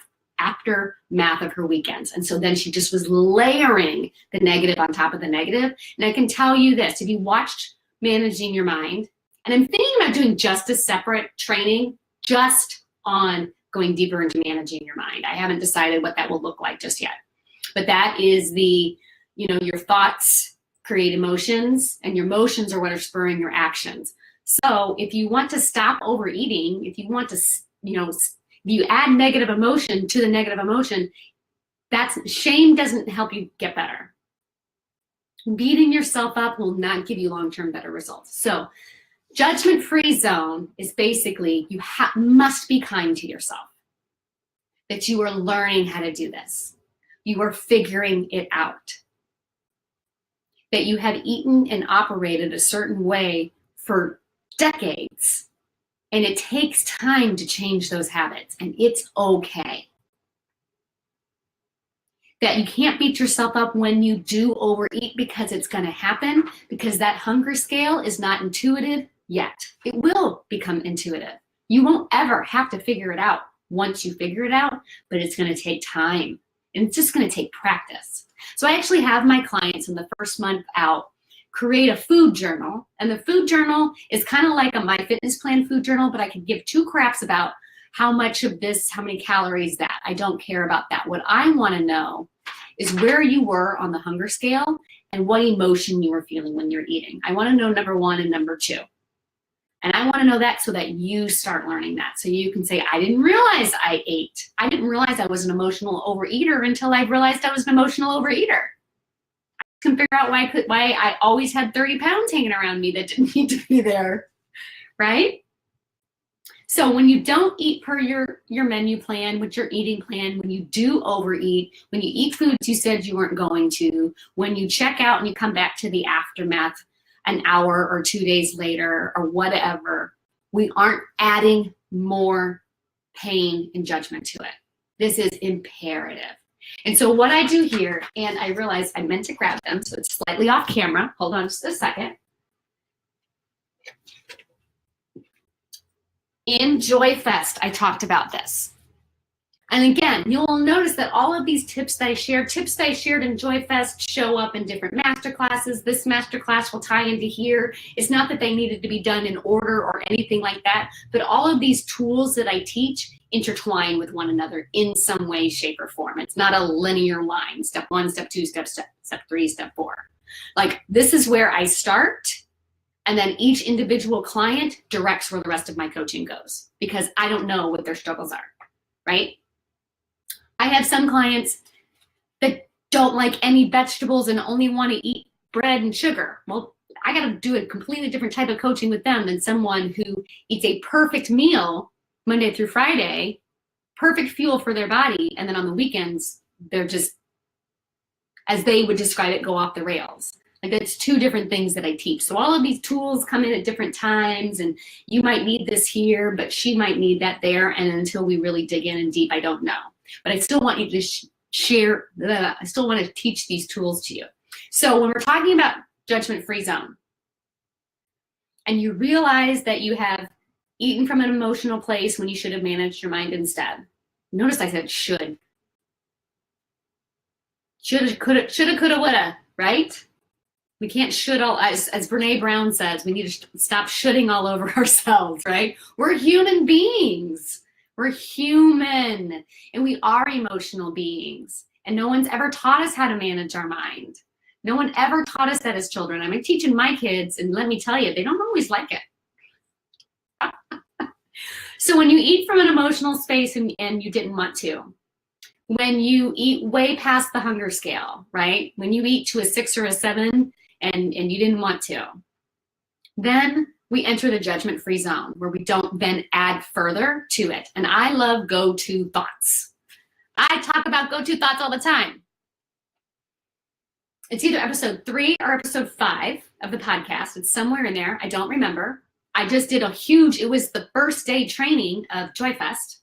of her weekends. And so then she just was layering the negative on top of the negative. And I can tell you this, if you watched Managing Your Mind, and I'm thinking about doing just a separate training just on going deeper into managing your mind. I haven't decided what that will look like just yet. But that is your thoughts create emotions, and your emotions are what are spurring your actions. So if you want to stop overeating, if you want to, if you add negative emotion to the negative emotion, shame doesn't help you get better. Beating yourself up will not give you long-term better results. So judgment-free zone is basically you must be kind to yourself. That you are learning how to do this. You are figuring it out. That you have eaten and operated a certain way for decades. And it takes time to change those habits. And it's okay. That you can't beat yourself up when you do overeat because it's going to happen. Because that hunger scale is not intuitive yet. It will become intuitive. You won't ever have to figure it out once you figure it out, but it's going to take time, and it's just going to take practice. So I actually have my clients in the first month out create a food journal, and the food journal is kind of like a MyFitnessPal food journal, but I can give two craps about how much of this, how many calories that. I don't care about that. What I want to know is where you were on the hunger scale and what emotion you were feeling when you're eating. I want to know number 1 and number 2. And I want to know that so that you start learning that. So you can say, I didn't realize I ate. I didn't realize I was an emotional overeater until I realized I was an emotional overeater. I can figure out why I always had 30 pounds hanging around me that didn't need to be there, right? So when you don't eat per your menu plan, with your eating plan, when you do overeat, when you eat foods you said you weren't going to, when you check out and you come back to the aftermath an hour or 2 days later or whatever, we aren't adding more pain and judgment to it. This is imperative. And so what I do here, and I realize I meant to grab them, so it's slightly off camera. Hold on just a second. In Joy Fest, I talked about this. And again, you'll notice that all of these tips that I shared in JoyFest show up in different masterclasses. This masterclass will tie into here. It's not that they needed to be done in order or anything like that, but all of these tools that I teach intertwine with one another in some way, shape, or form. It's not a linear line, step 1, step 2, step 3, step 4. Like, this is where I start, and then each individual client directs where the rest of my coaching goes, because I don't know what their struggles are, right? I have some clients that don't like any vegetables and only want to eat bread and sugar. Well, I got to do a completely different type of coaching with them than someone who eats a perfect meal Monday through Friday, perfect fuel for their body, and then on the weekends, they're just, as they would describe it, go off the rails. Like, that's two different things that I teach. So all of these tools come in at different times, and you might need this here, but she might need that there, and until we really dig in and deep, I don't know. But I still want you to share, I still want to teach these tools to you. So when we're talking about judgment-free zone, and you realize that you have eaten from an emotional place when you should have managed your mind instead. Notice I said should. Shoulda, coulda, woulda, right? We can't should all, as Brene Brown says, we need to stop shoulding all over ourselves, right? We're human beings. We're human, and we are emotional beings. And no one's ever taught us how to manage our mind. No one ever taught us that as children. I'm teaching my kids, and let me tell you, they don't always like it. So when you eat from an emotional space and you didn't want to, when you eat way past the hunger scale, right? When you eat to a 6 or a 7 and you didn't want to, then we enter the judgment-free zone where we don't then add further to it. And I love go-to thoughts. I talk about go-to thoughts all the time. It's either episode 3 or episode 5 of the podcast. It's somewhere in there. I don't remember. I just did it was the first day training of JoyFest.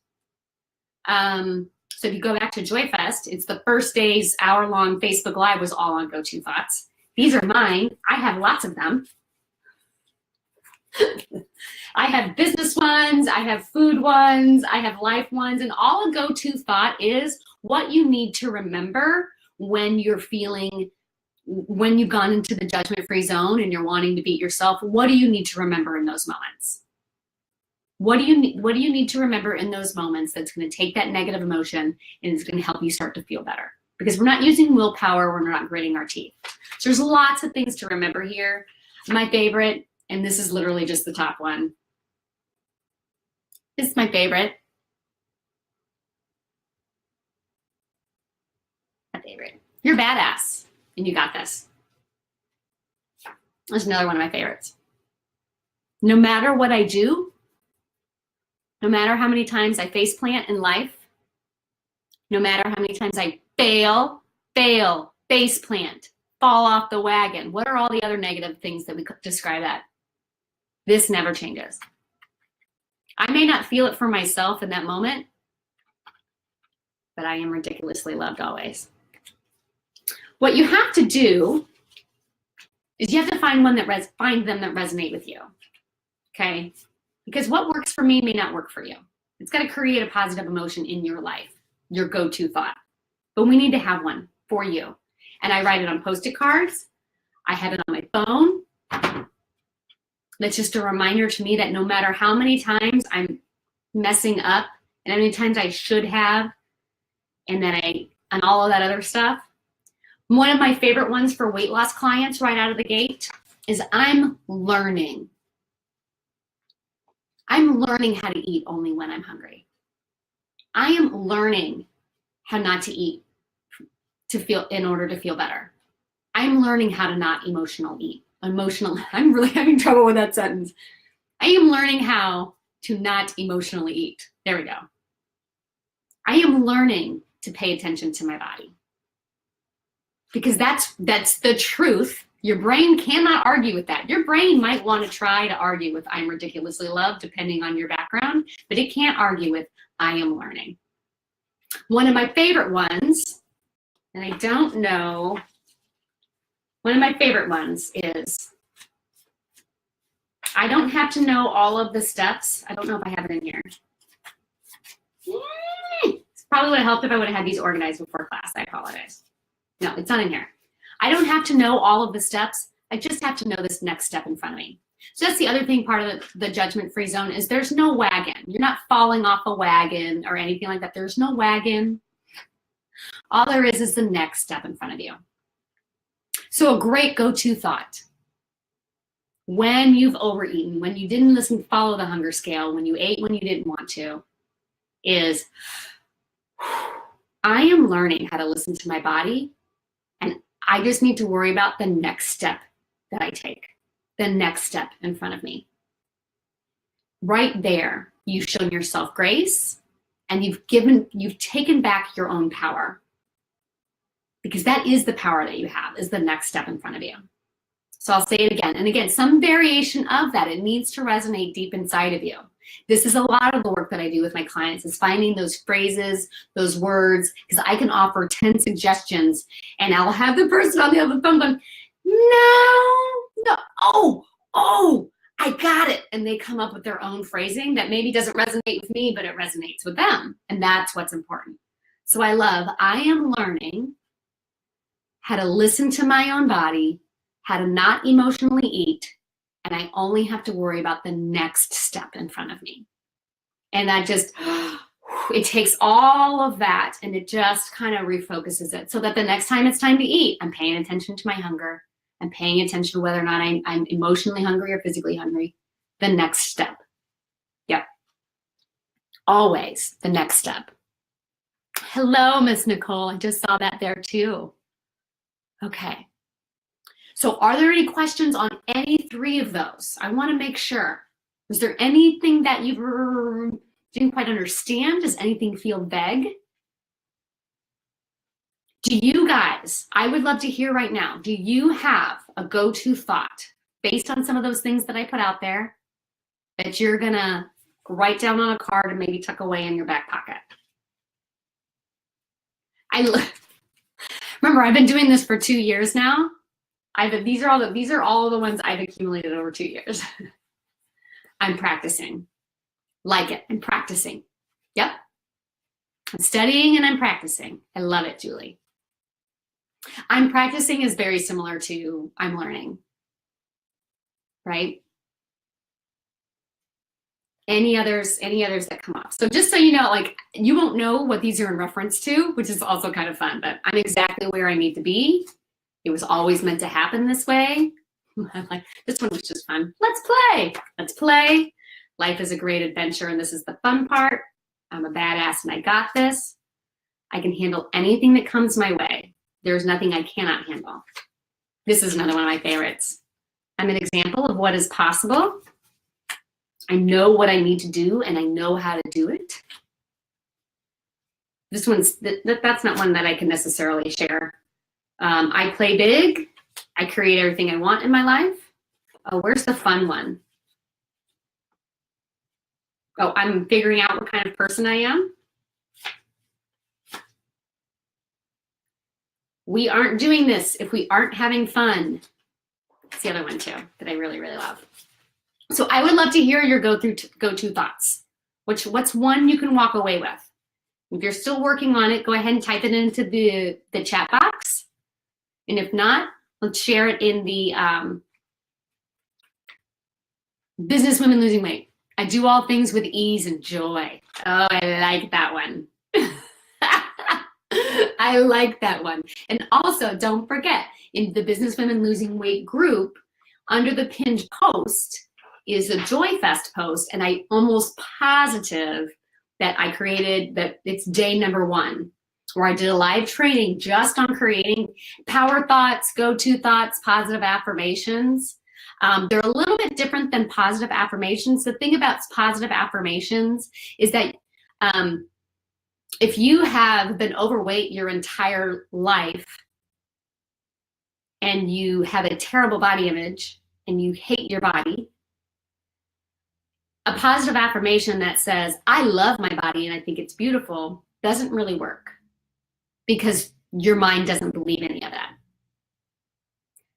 So if you go back to JoyFest, it's the first day's hour-long Facebook Live was all on go-to thoughts. These are mine. I have lots of them. I have business ones, I have food ones, I have life ones, and all a go-to thought is what you need to remember when you're feeling, when you've gone into the judgment-free zone and you're wanting to beat yourself. What do you need to remember in those moments? What do you need to remember in those moments that's going to take that negative emotion and it's going to help you start to feel better? Because we're not using willpower, we're not gritting our teeth. So there's lots of things to remember here. My favorite, and this is literally just the top one. This is my favorite. My favorite. You're badass, and you got this. There's another one of my favorites. No matter what I do, no matter how many times I faceplant in life, no matter how many times I fail, faceplant, fall off the wagon. What are all the other negative things that we could describe that? This never changes. I may not feel it for myself in that moment, but I am ridiculously loved always. What you have to do is you have to find them that resonate with you, okay? Because what works for me may not work for you. It's got to create a positive emotion in your life, your go-to thought. But we need to have one for you. And I write it on Post-it cards. I have it on my phone. That's just a reminder to me that no matter how many times I'm messing up and how many times I should have, and all of that other stuff. One of my favorite ones for weight loss clients right out of the gate is I'm learning. I'm learning how to eat only when I'm hungry. I am learning how not to eat in order to feel better. I'm learning how to not emotional eat. I'm really having trouble with that sentence. I am learning how to not emotionally eat. There we go. I am learning to pay attention to my body. Because that's the truth. Your brain cannot argue with that. Your brain might want to try to argue with I'm ridiculously loved, depending on your background, but it can't argue with I am learning. One of my favorite ones, and I don't know, one of my favorite ones is, I don't have to know all of the steps. I don't know if I have it in here. Probably would have helped if I would have had these organized before class. I apologize. No, it's not in here. I don't have to know all of the steps. I just have to know this next step in front of me. So that's the other thing, part of the judgment-free zone is there's no wagon. You're not falling off a wagon or anything like that. There's no wagon. All there is the next step in front of you. So a great go-to thought when you've overeaten, when you didn't follow the hunger scale, when you ate when you didn't want to, is I am learning how to listen to my body, and I just need to worry about the next step that I take, the next step in front of me. Right there, you've shown yourself grace, and you've taken back your own power, because that is the power that you have, is the next step in front of you. So I'll say it again and again, some variation of that. It needs to resonate deep inside of you. This is a lot of the work that I do with my clients, is finding those phrases, those words, because I can offer 10 suggestions and I'll have the person on the other phone going, no, oh, I got it. And they come up with their own phrasing that maybe doesn't resonate with me, but it resonates with them. And that's what's important. So I am learning how to listen to my own body, how to not emotionally eat, and I only have to worry about the next step in front of me. And that just, it takes all of that and it just kind of refocuses it so that the next time it's time to eat, I'm paying attention to my hunger. I'm paying attention to whether or not I'm emotionally hungry or physically hungry. The next step. Yep. Always the next step. Hello, Miss Nicole. I just saw that there too. Okay. So are there any questions on any three of those? I want to make sure. Was there anything that you didn't quite understand? Does anything feel vague? Do you guys, I would love to hear right now, do you have a go-to thought based on some of those things that I put out there that you're going to write down on a card and maybe tuck away in your back pocket? Remember, I've been doing this for 2 years now. These are all the ones I've accumulated over 2 years. I'm practicing. Like it. I'm practicing. Yep. I'm studying and I'm practicing. I love it, Julie. I'm practicing is very similar to I'm learning. Right? Any others that come up? So just so you know, like, you won't know what these are in reference to, which is also kind of fun, but I'm exactly where I need to be. It was always meant to happen this way. I'm like, this one was just fun. Let's play. Let's play. Life is a great adventure, and this is the fun part. I'm a badass, and I got this. I can handle anything that comes my way. There's nothing I cannot handle. This is another one of my favorites. I'm an example of what is possible. I know what I need to do, and I know how to do it. This one's, that's not one that I can necessarily share. I play big. I create everything I want in my life. Oh, where's the fun one? Oh, I'm figuring out what kind of person I am. We aren't doing this if we aren't having fun. It's the other one too that I really, really love. So I would love to hear your go-to thoughts. What's one you can walk away with? If you're still working on it, go ahead and type it into the chat box. And if not, let's share it in the Business Women Losing Weight. I do all things with ease and joy. Oh, I like that one. I like that one. And also, don't forget, in the Business Women Losing Weight group, under the pinned post is a Joy Fest post, and I almost positive that I created that it's day number 1, where I did a live training just on creating power thoughts, go-to thoughts, positive affirmations. They're a little bit different than positive affirmations. The thing about positive affirmations is that if you have been overweight your entire life and you have a terrible body image and you hate your body, a positive affirmation that says, I love my body and I think it's beautiful, doesn't really work because your mind doesn't believe any of that.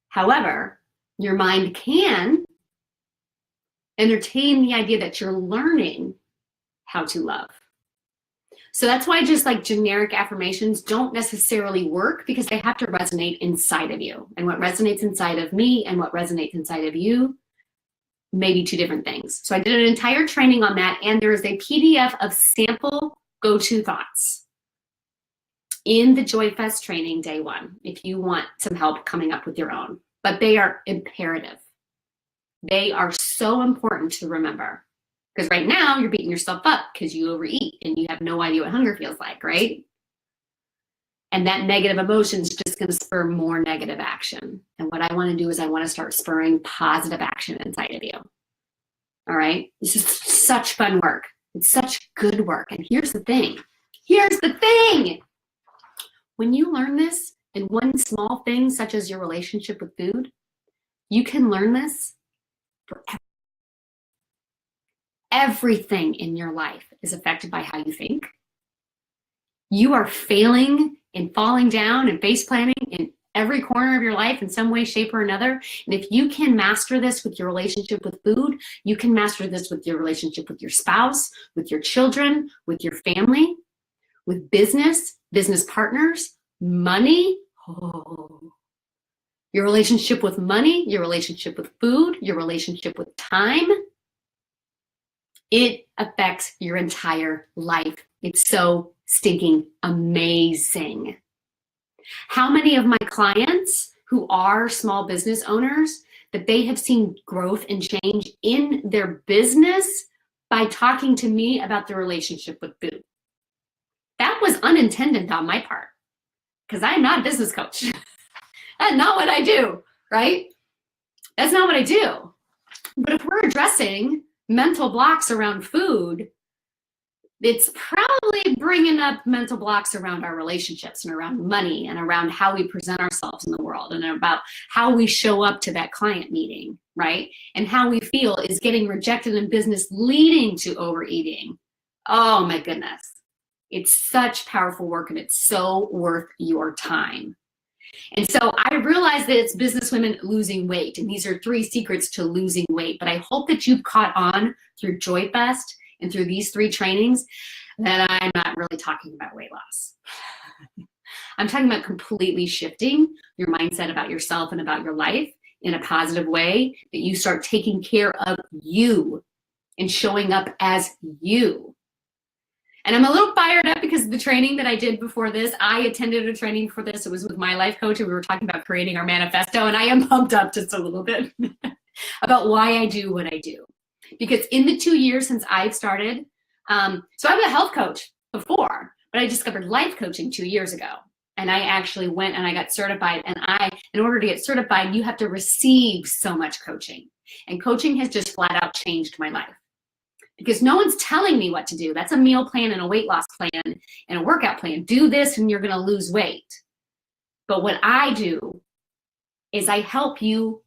However, your mind can entertain the idea that you're learning how to love. So that's why just like generic affirmations don't necessarily work, because they have to resonate inside of you. And what resonates inside of me and what resonates inside of you may be two different things. So I did an entire training on that, and there is a PDF of sample go-to thoughts in the Joy Fest training day one, if you want some help coming up with your own. But they are imperative. They are so important to remember. Because right now you're beating yourself up because you overeat and you have no idea what hunger feels like, right? And that negative emotion is just going to spur more negative action. And what I want to do is I want to start spurring positive action inside of you. All right? This is such fun work. It's such good work. And here's the thing. Here's the thing. When you learn this in one small thing, such as your relationship with food, you can learn this forever. Everything in your life is affected by how you think. You are failing and falling down and face planting in every corner of your life in some way, shape, or another. And if you can master this with your relationship with food, you can master this with your relationship with your spouse, with your children, with your family, with business partners, money. Oh. Your relationship with money, your relationship with food, your relationship with time. It affects your entire life. It's so stinking amazing. How many of my clients who are small business owners, that they have seen growth and change in their business by talking to me about their relationship with food? That was unintended on my part, because I'm not a business coach. That's not what I do, right? That's not what I do. But if we're addressing mental blocks around food, it's probably bringing up mental blocks around our relationships and around money and around how we present ourselves in the world and about how we show up to that client meeting, right? And how we feel is getting rejected in business, leading to overeating. Oh my goodness. It's such powerful work, and it's so worth your time. And so I realize that it's business women losing weight, and these are 3 secrets to losing weight. But I hope that you've caught on through Joy Fest and through these 3 trainings that I'm not really talking about weight loss. I'm talking about completely shifting your mindset about yourself and about your life in a positive way, that you start taking care of you and showing up as you. And I'm a little fired up because of the training that I did before this. I attended a training before this. It was with my life coach, and we were talking about creating our manifesto. And I am pumped up just a little bit about why I do what I do. Because in the 2 years since I've started, so I was a health coach before, but I discovered life coaching 2 years ago. And I actually went and I got certified. And in order to get certified, you have to receive so much coaching. And coaching has just flat out changed my life. Because no one's telling me what to do. That's a meal plan and a weight loss plan and a workout plan. Do this and you're going to lose weight. But what I do is I help you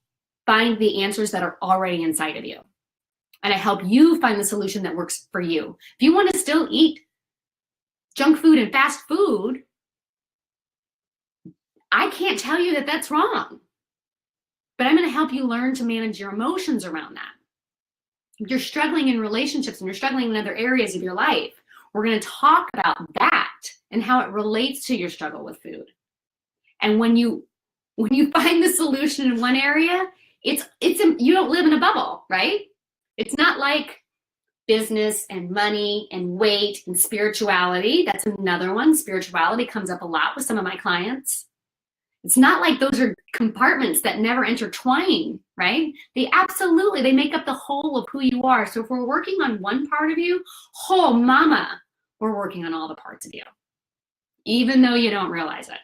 find the answers that are already inside of you. And I help you find the solution that works for you. If you want to still eat junk food and fast food, I can't tell you that that's wrong. But I'm going to help you learn to manage your emotions around that. If you're struggling in relationships and you're struggling in other areas of your life, we're going to talk about that and how it relates to your struggle with food. And when you find the solution in one area, it's you don't live in a bubble, right? It's not like business and money and weight and spirituality. That's another one. Spirituality comes up a lot with some of my clients. It's not like those are compartments that never intertwine, right? They make up the whole of who you are. So if we're working on one part of you, oh mama, we're working on all the parts of you, even though you don't realize it.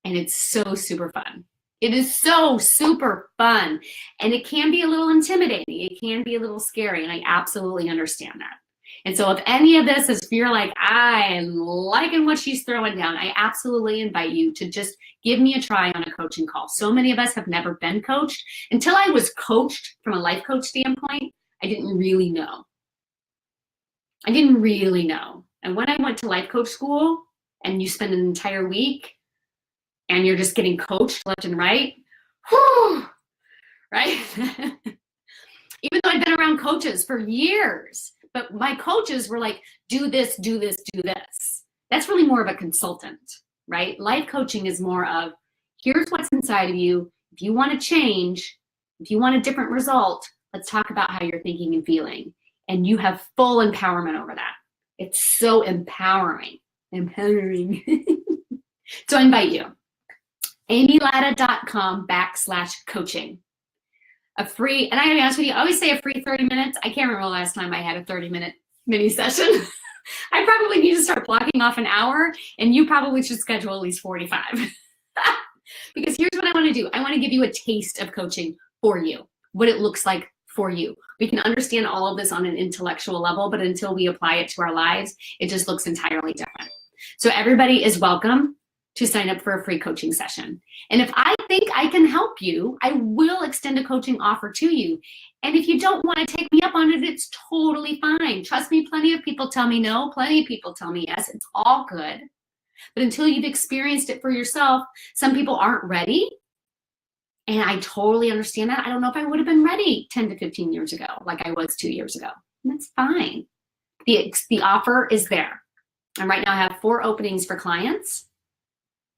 And it's so super fun. It is so super fun. And it can be a little intimidating. It can be a little scary. And I absolutely understand that. And so if any of this is, if you're like, I'm liking what she's throwing down, I absolutely invite you to just give me a try on a coaching call. So many of us have never been coached. Until I was coached from a life coach standpoint, I didn't really know. And when I went to life coach school and you spend an entire week and you're just getting coached left and right, whew, right? Even though I've been around coaches for years, But my coaches were like, do this, do this, do this. That's really more of a consultant, right? Life coaching is more of, here's what's inside of you. If you want to change, if you want a different result, let's talk about how you're thinking and feeling. And you have full empowerment over that. It's so empowering. Empowering. So I invite you. amylatta.com/coaching. A free, and I gotta be honest with you, I always say a free 30 minutes. I can't remember the last time I had a 30-minute mini session. I probably need to start blocking off an hour, and you probably should schedule at least 45. Because here's what I want to do. I want to give you a taste of coaching for you, what it looks like for you. We can understand all of this on an intellectual level, but until we apply it to our lives, it just looks entirely different. So everybody is welcome to sign up for a free coaching session. And if I think I can help you, I will extend a coaching offer to you. And if you don't want to take me up on it, it's totally fine. Trust me, plenty of people tell me no, plenty of people tell me yes, it's all good. But until you've experienced it for yourself, some people aren't ready. And I totally understand that. I don't know if I would have been ready 10 to 15 years ago, like I was 2 years ago. And that's fine. The offer is there. And right now I have 4 openings for clients.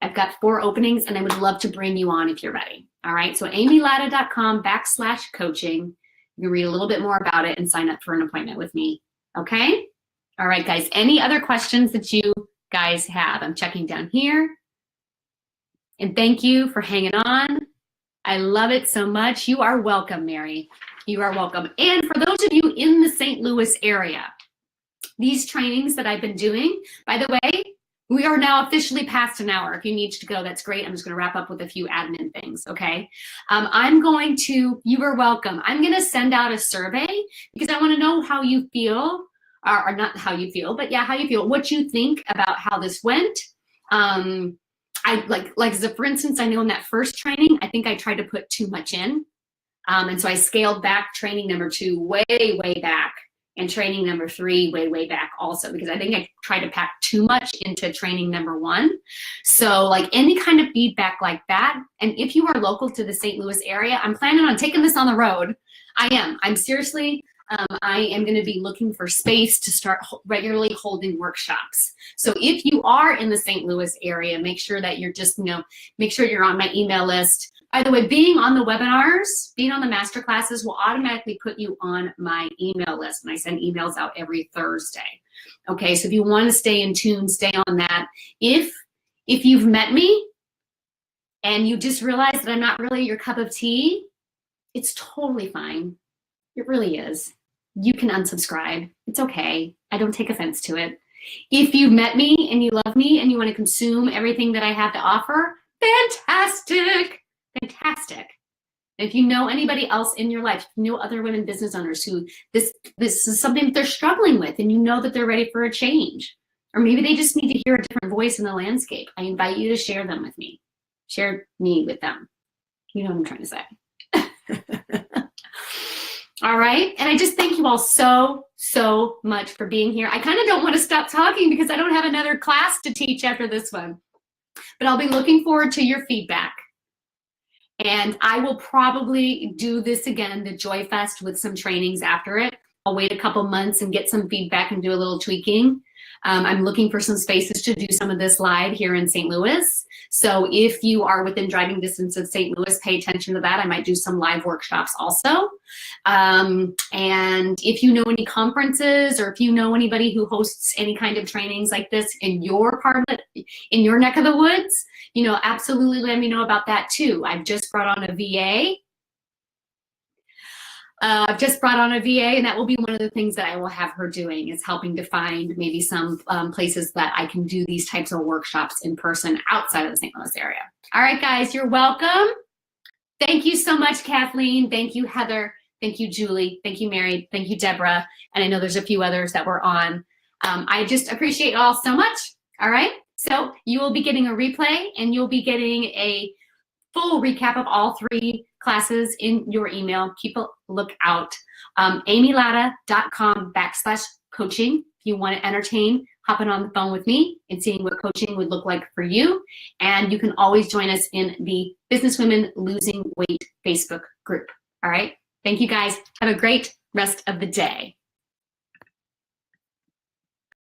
I've got 4 openings, and I would love to bring you on if you're ready. All right, so amylatta.com/coaching. You can read a little bit more about it and sign up for an appointment with me. Okay? All right, guys, any other questions that you guys have? I'm checking down here. And thank you for hanging on. I love it so much. You are welcome, Mary. You are welcome. And for those of you in the St. Louis area, these trainings that I've been doing, by the way, we are now officially past an hour. If you need to go, that's great. I'm just going to wrap up with a few admin things, okay? You are welcome. I'm going to send out a survey because I want to know how you feel, or not how you feel, but yeah, how you feel, what you think about how this went. For instance, I know in that first training, I think I tried to put too much in. And so I scaled back training number 2 way, way back. And training number 3 way, way back also, because I think I tried to pack too much into training number 1. So like any kind of feedback like that. And if you are local to the St. Louis area, I'm planning on taking this on the road. I'm seriously, I am going to be looking for space to start regularly holding workshops. So if you are in the St. Louis area, make sure that you're just, make sure you're on my email list. By the way, being on the webinars, being on the masterclasses will automatically put you on my email list. And I send emails out every Thursday. Okay, so if you want to stay in tune, stay on that. If you've met me and you just realize that I'm not really your cup of tea, it's totally fine. It really is. You can unsubscribe. It's okay. I don't take offense to it. If you've met me and you love me and you want to consume everything that I have to offer, fantastic. Fantastic. And if you know anybody else in your life, you know other women business owners who this is something that they're struggling with and you know that they're ready for a change, or maybe they just need to hear a different voice in the landscape, I invite you to share them with me. Share me with them. You know what I'm trying to say. All right. And I just thank you all so, so much for being here. I kind of don't want to stop talking because I don't have another class to teach after this one, but I'll be looking forward to your feedback. And I will probably do this again, the Joy Fest, with some trainings after it. I'll wait a couple months and get some feedback and do a little tweaking. I'm looking for some spaces to do some of this live here in St. Louis. So if you are within driving distance of St. Louis, pay attention to that. I might do some live workshops also. And if you know any conferences, or if you know anybody who hosts any kind of trainings like this in your part of it, in your neck of the woods, absolutely let me know about that too. I've just brought on a VA. And that will be one of the things that I will have her doing, is helping to find maybe some places that I can do these types of workshops in person outside of the St. Louis area. All right, guys, you're welcome. Thank you so much, Kathleen. Thank you, Heather. Thank you, Julie. Thank you, Mary. Thank you, Deborah. And I know there's a few others that were on. I just appreciate you all so much. All right. So you will be getting a replay, and you'll be getting a full recap of all 3 classes in your email. Keep a lookout. amylatta.com/coaching. If you want to entertain, hopping on the phone with me and seeing what coaching would look like for you. And you can always join us in the Businesswomen Losing Weight Facebook group. All right. Thank you guys. Have a great rest of the day.